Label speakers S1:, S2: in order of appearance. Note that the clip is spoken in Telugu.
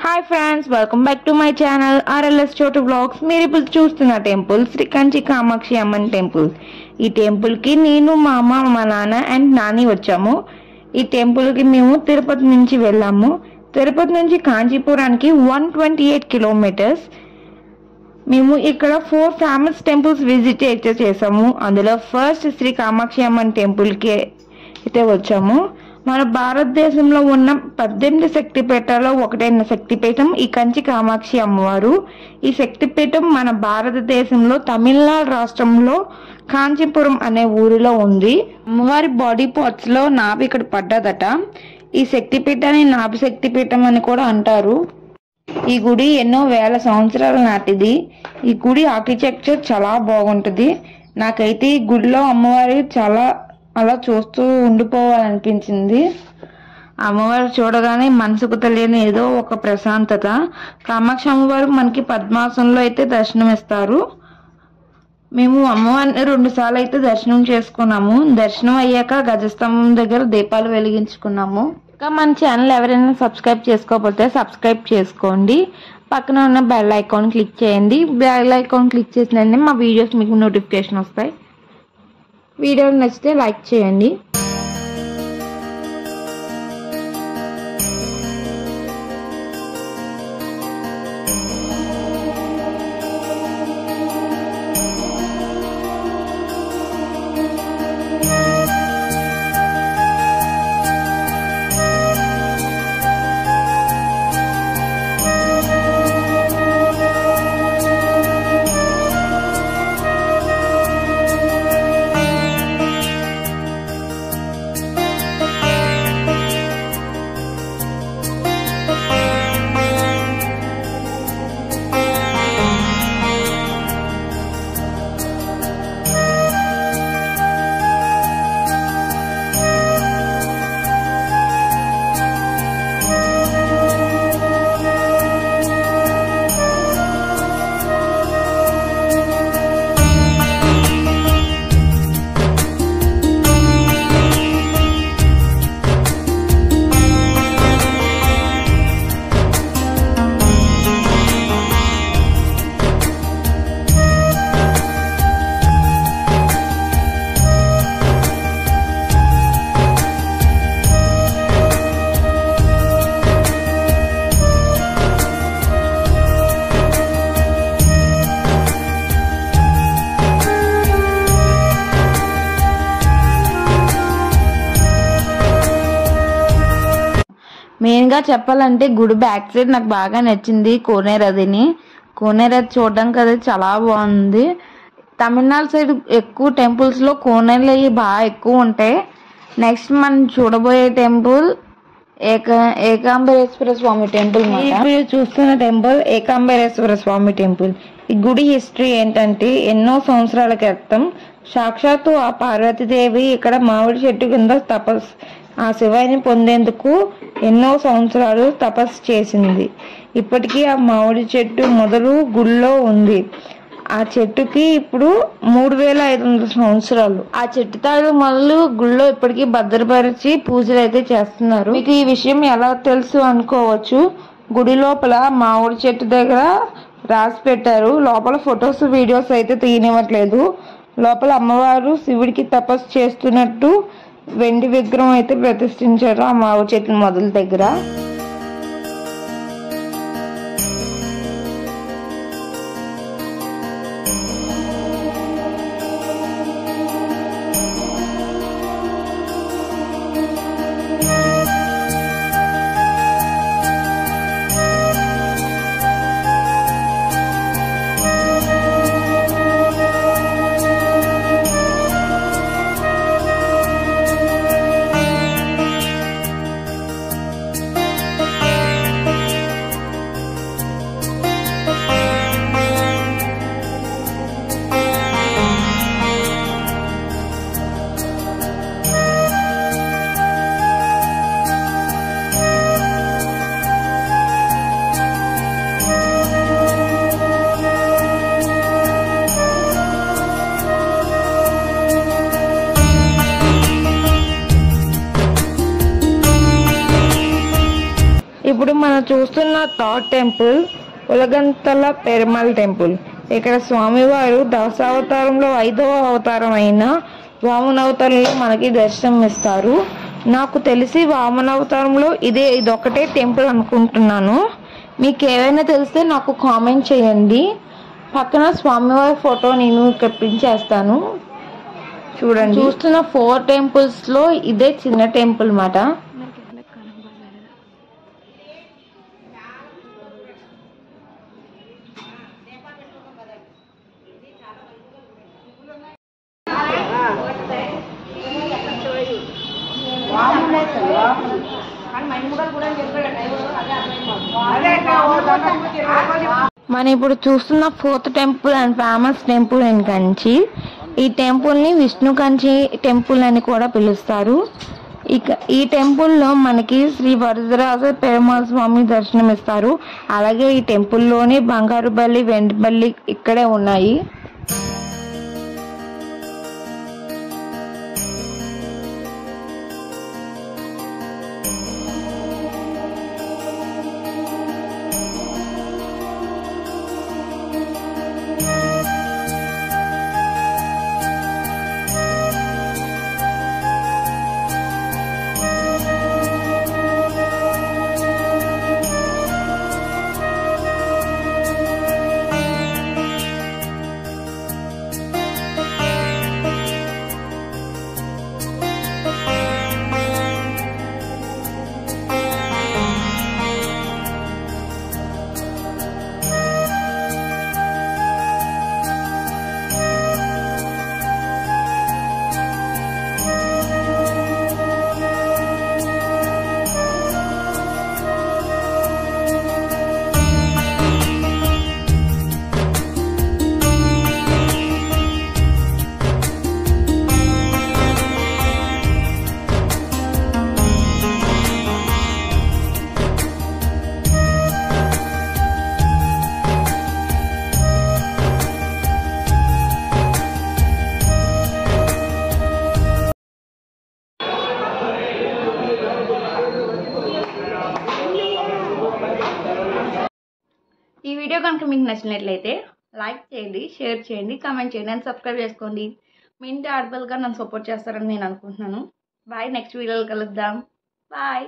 S1: Hi friends, welcome back to my channel RLS చోటు బ్లాగ్స్. మీరు ఇప్పుడు చూస్తున్న టెంపుల్ శ్రీ కంచి కామాక్షి అమ్మన్ టెంపుల్. ఈ టెంపుల్కి నేను, మా అమ్మ, మా నాన్న అండ్ నాని వచ్చాము. ఈ టెంపుల్కి మేము తిరుపతి నుంచి వెళ్ళాము. తిరుపతి నుంచి కాంచీపురానికి 128 కిలోమీటర్స్. మేము ఇక్కడ 4 ఫేమస్ టెంపుల్స్ విజిట్ అయితే చేసాము. అందులో ఫస్ట్ శ్రీ కామాక్షి అమ్మన్ టెంపుల్కి అయితే వచ్చాము. మన భారతదేశంలో ఉన్న 18 శక్తిపీఠాల్లో ఒకటైన శక్తిపీఠం ఈ కంచి కామాక్షి అమ్మవారు. ఈ శక్తిపీఠం మన భారతదేశంలో తమిళనాడు రాష్ట్రంలో కాంచీపురం అనే ఊరిలో ఉంది. అమ్మవారి బాడీ పార్ట్స్ లో నాభి ఇక్కడ పడ్డదట. ఈ శక్తిపీఠాన్ని నాభి శక్తిపీఠం అని కూడా అంటారు. ఈ గుడి ఎన్నో వేల సంవత్సరాల నాటిది. ఈ గుడి ఆర్కిటెక్చర్ చాలా బాగుంటుంది. నాకైతే ఈ గుడిలో అమ్మవారి చాలా అలా చూస్తూ ఉండిపోవాలనిపించింది. అమ్మవారు చూడగానే మనసుకు తెలియని ఏదో ఒక ప్రశాంతత. కామాక్షి అమ్మవారు మనకి పద్మాసనంలో అయితే దర్శనం ఇస్తారు. మేము అమ్మవారిని 2 సార్లు అయితే దర్శనం చేసుకున్నాము. దర్శనం అయ్యాక గజస్తంభం దగ్గర దీపాలు వెలిగించుకున్నాము. ఇంకా మన ఛానల్ ఎవరైనా సబ్స్క్రైబ్ చేసుకోకపోతే సబ్స్క్రైబ్ చేసుకోండి. పక్కన ఉన్న బెల్ ఐకాన్ క్లిక్ చేయండి. బెల్ ఐకాన్ క్లిక్ చేసిన మా వీడియోస్ మీకు నోటిఫికేషన్ వస్తాయి. వీడియో నచ్చితే లైక్ చేయండి. మెయిన్గా చెప్పాలంటే గుడి బ్యాక్ సైడ్ నాకు బాగా నచ్చింది కోనేరదిని. కోనేరది చూడడానికి అది చాలా బాగుంది. తమిళనాడు సైడ్ ఎక్కువ టెంపుల్స్లో కోనేరులు అవి బాగా ఎక్కువ ఉంటాయి. నెక్స్ట్ మనం చూడబోయే టెంపుల్ ఏకాంబరేశ్వర స్వామి టెంపుల్. ఇప్పుడు చూస్తున్న టెంపుల్ ఏకాంబరేశ్వర స్వామి టెంపుల్. ఈ గుడి హిస్టరీ ఏంటంటే ఎన్నో సంవత్సరాల క్రితం సాక్షాత్తు ఆ పార్వతీదేవి ఇక్కడ మామిడి చెట్టు కింద ఆ శివాయిని పొందేందుకు ఎన్నో సంవత్సరాలు తపస్సు చేసింది. ఇప్పటికీ ఆ మామిడి చెట్టు మొదలు గుళ్ళో ఉంది. ఆ చెట్టుకి ఇప్పుడు 3500 సంవత్సరాలు. ఆ చెట్టు తాడు మొదలు గుళ్ళో ఇప్పటికీ భద్రపరిచి పూజలు అయితే చేస్తున్నారు. మీకు ఈ విషయం ఎలా తెలుసు అనుకోవచ్చు. గుడి లోపల మామిడి చెట్టు దగ్గర రాసి పెట్టారు. లోపల ఫొటోస్ వీడియోస్ అయితే తీయనివ్వట్లేదు. లోపల అమ్మవారు శివుడికి తపస్సు చేస్తున్నట్టు వెండి విగ్రహం అయితే ప్రతిష్ఠించారు ఆ మామిడి చెట్టు మొదల దగ్గర. చూస్తున్న థర్డ్ టెంపుల్ ఉలగంతల పెరుమాళ్ టెంపుల్. ఇక్కడ స్వామివారు దశావతారంలో 5వ అవతారం అయిన వామనావతారంలో మనకి దర్శనం ఇస్తారు. నాకు తెలిసి వామనావతారంలో ఇదొక్కటే టెంపుల్ అనుకుంటున్నాను. మీకు ఏవైనా తెలిస్తే నాకు కామెంట్ చేయండి. పక్కన స్వామివారి ఫోటో నేను ఇక్కడ ప్రింట్ చేస్తాను. చూడండి, చూస్తున్న 4 టెంపుల్స్లో ఇదే చిన్న టెంపుల్ మాట. మనం ఇప్పుడు చూస్తున్న 4th temple and famous temple in Kanchi. ఈ టెంపుల్ని విష్ణు కంచి టెంపుల్ అని కూడా పిలుస్తారు. ఈ టెంపుల్లో మనకి శ్రీ వరదరాజ పెరుమాళ్ స్వామి దర్శనం ఇస్తారు. అలాగే ఈ టెంపుల్లోనే బంగారు బల్లి, వెండి బల్లి ఇక్కడే ఉన్నాయి. ఈ వీడియో కనుక మీకు నచ్చినట్లయితే లైక్ చేయండి, షేర్ చేయండి, కామెంట్ చేయండి అండ్ సబ్స్క్రైబ్ చేసుకోండి. మీ ఇంటి ఆడపిల్లగా నన్ను సపోర్ట్ చేస్తారని నేను అనుకుంటున్నాను. బాయ్, నెక్స్ట్ వీడియోలో కలుద్దాం. బాయ్.